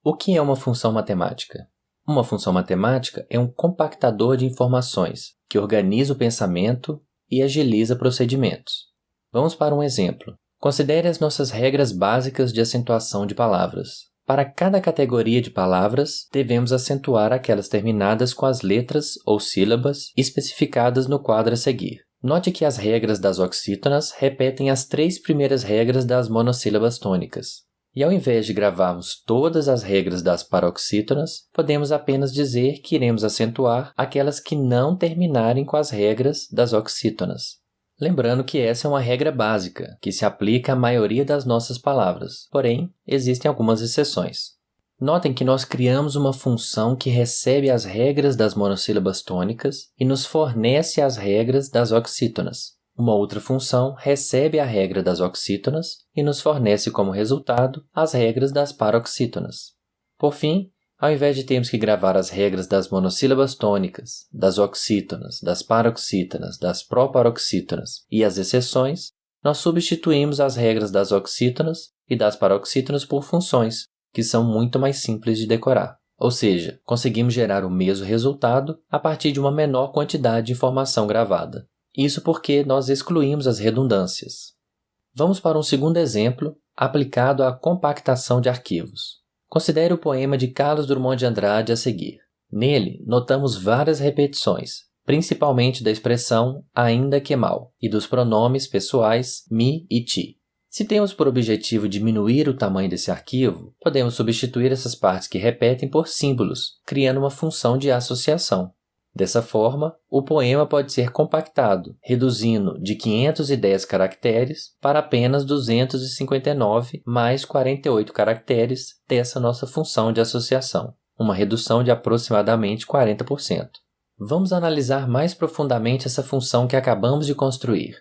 O que é uma função matemática? Uma função matemática é um compactador de informações que organiza o pensamento e agiliza procedimentos. Vamos para um exemplo. Considere as nossas regras básicas de acentuação de palavras. Para cada categoria de palavras, devemos acentuar aquelas terminadas com as letras ou sílabas especificadas no quadro a seguir. Note que as regras das oxítonas repetem as 3 primeiras regras das monossílabas tônicas. E ao invés de gravarmos todas as regras das paroxítonas, podemos apenas dizer que iremos acentuar aquelas que não terminarem com as regras das oxítonas. Lembrando que essa é uma regra básica, que se aplica à maioria das nossas palavras, porém, existem algumas exceções. Notem que nós criamos uma função que recebe as regras das monossílabas tônicas e nos fornece as regras das oxítonas. Uma outra função recebe a regra das oxítonas e nos fornece como resultado as regras das paroxítonas. Por fim, ao invés de termos que gravar as regras das monossílabas tônicas, das oxítonas, das paroxítonas, das proparoxítonas e as exceções, nós substituímos as regras das oxítonas e das paroxítonas por funções, que são muito mais simples de decorar. Ou seja, conseguimos gerar o mesmo resultado a partir de uma menor quantidade de informação gravada. Isso porque nós excluímos as redundâncias. Vamos para um segundo exemplo, aplicado à compactação de arquivos. Considere o poema de Carlos Drummond de Andrade a seguir. Nele, notamos várias repetições, principalmente da expressão ainda que mal e dos pronomes pessoais me e ti. Se temos por objetivo diminuir o tamanho desse arquivo, podemos substituir essas partes que repetem por símbolos, criando uma função de associação. Dessa forma, o poema pode ser compactado, reduzindo de 510 caracteres para apenas 259 mais 48 caracteres dessa nossa função de associação, uma redução de aproximadamente 40%. Vamos analisar mais profundamente essa função que acabamos de construir.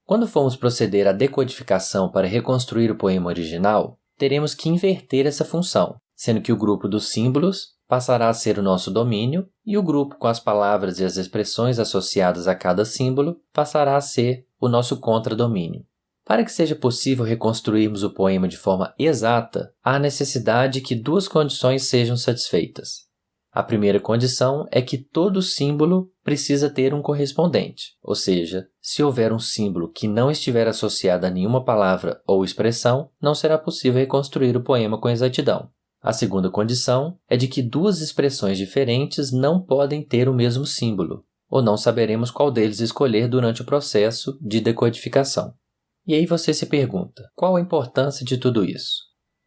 Quando formos proceder à decodificação para reconstruir o poema original, teremos que inverter essa função, sendo que o grupo dos símbolos passará a ser o nosso domínio e o grupo com as palavras e as expressões associadas a cada símbolo passará a ser o nosso contradomínio. Para que seja possível reconstruirmos o poema de forma exata, há necessidade que 2 condições sejam satisfeitas. A primeira condição é que todo símbolo precisa ter um correspondente, ou seja, se houver um símbolo que não estiver associado a nenhuma palavra ou expressão, não será possível reconstruir o poema com exatidão. A segunda condição é de que 2 expressões diferentes não podem ter o mesmo símbolo, ou não saberemos qual deles escolher durante o processo de decodificação. E aí você se pergunta, qual a importância de tudo isso?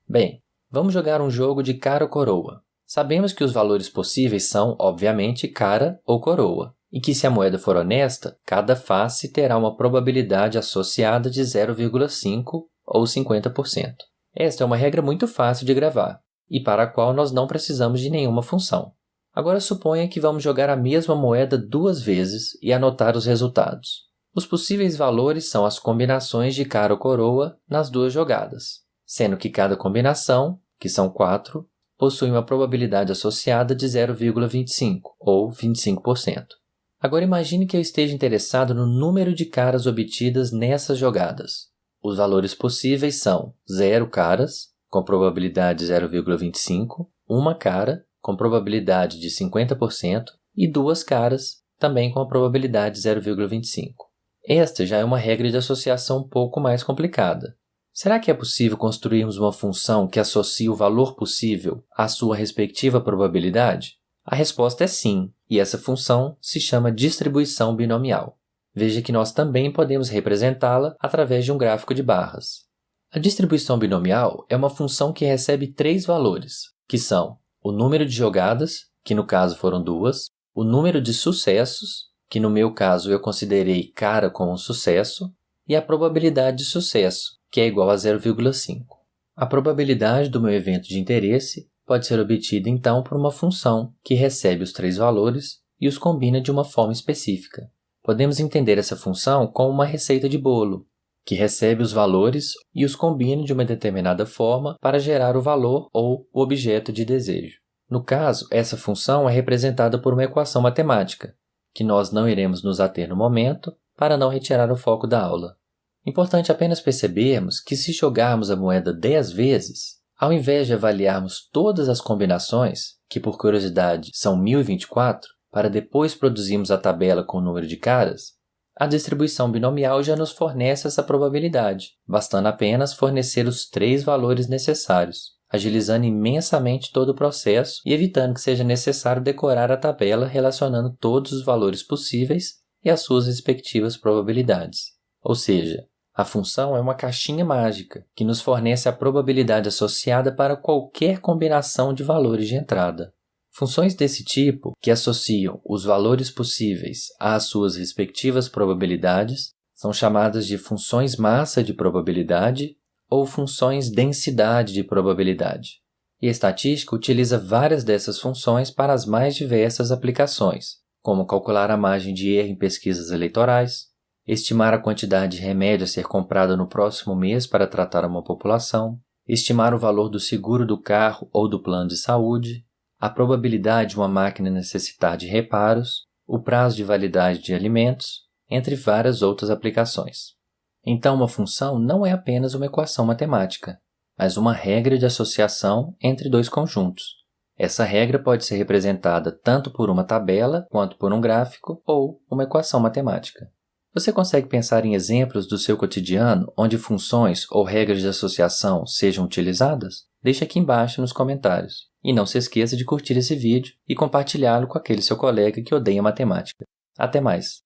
Bem, vamos jogar um jogo de cara ou coroa. Sabemos que os valores possíveis são, obviamente, cara ou coroa, e que se a moeda for honesta, cada face terá uma probabilidade associada de 0,5 ou 50%. Esta é uma regra muito fácil de gravar, e para a qual nós não precisamos de nenhuma função. Agora suponha que vamos jogar a mesma moeda 2 vezes e anotar os resultados. Os possíveis valores são as combinações de cara ou coroa nas 2 jogadas, sendo que cada combinação, que são 4, possui uma probabilidade associada de 0,25 ou 25%. Agora imagine que eu esteja interessado no número de caras obtidas nessas jogadas. Os valores possíveis são 0 caras, com probabilidade de 0,25, 1 cara, com probabilidade de 50%, e 2 caras, também com a probabilidade de 0,25. Esta já é uma regra de associação um pouco mais complicada. Será que é possível construirmos uma função que associe o valor possível à sua respectiva probabilidade? A resposta é sim, e essa função se chama distribuição binomial. Veja que nós também podemos representá-la através de um gráfico de barras. A distribuição binomial é uma função que recebe 3 valores, que são o número de jogadas, que no caso foram 2, o número de sucessos, que no meu caso eu considerei cara como um sucesso, e a probabilidade de sucesso, que é igual a 0,5. A probabilidade do meu evento de interesse pode ser obtida então por uma função que recebe os 3 valores e os combina de uma forma específica. Podemos entender essa função como uma receita de bolo, que recebe os valores e os combina de uma determinada forma para gerar o valor ou o objeto de desejo. No caso, essa função é representada por uma equação matemática, que nós não iremos nos ater no momento para não retirar o foco da aula. Importante apenas percebermos que se jogarmos a moeda 10 vezes, Ao invés de avaliarmos todas as combinações, que por curiosidade são 1024, para depois produzirmos a tabela com o número de caras, a distribuição binomial já nos fornece essa probabilidade, bastando apenas fornecer os 3 valores necessários, agilizando imensamente todo o processo e evitando que seja necessário decorar a tabela relacionando todos os valores possíveis e as suas respectivas probabilidades. Ou seja, a função é uma caixinha mágica que nos fornece a probabilidade associada para qualquer combinação de valores de entrada. Funções desse tipo, que associam os valores possíveis às suas respectivas probabilidades, são chamadas de funções massa de probabilidade ou funções densidade de probabilidade. E a estatística utiliza várias dessas funções para as mais diversas aplicações, como calcular a margem de erro em pesquisas eleitorais, estimar a quantidade de remédio a ser comprada no próximo mês para tratar uma população, estimar o valor do seguro do carro ou do plano de saúde, a probabilidade de uma máquina necessitar de reparos, o prazo de validade de alimentos, entre várias outras aplicações. Então, uma função não é apenas uma equação matemática, mas uma regra de associação entre 2 conjuntos. Essa regra pode ser representada tanto por uma tabela quanto por um gráfico ou uma equação matemática. Você consegue pensar em exemplos do seu cotidiano onde funções ou regras de associação sejam utilizadas? Deixe aqui embaixo nos comentários. E não se esqueça de curtir esse vídeo e compartilhá-lo com aquele seu colega que odeia matemática. Até mais!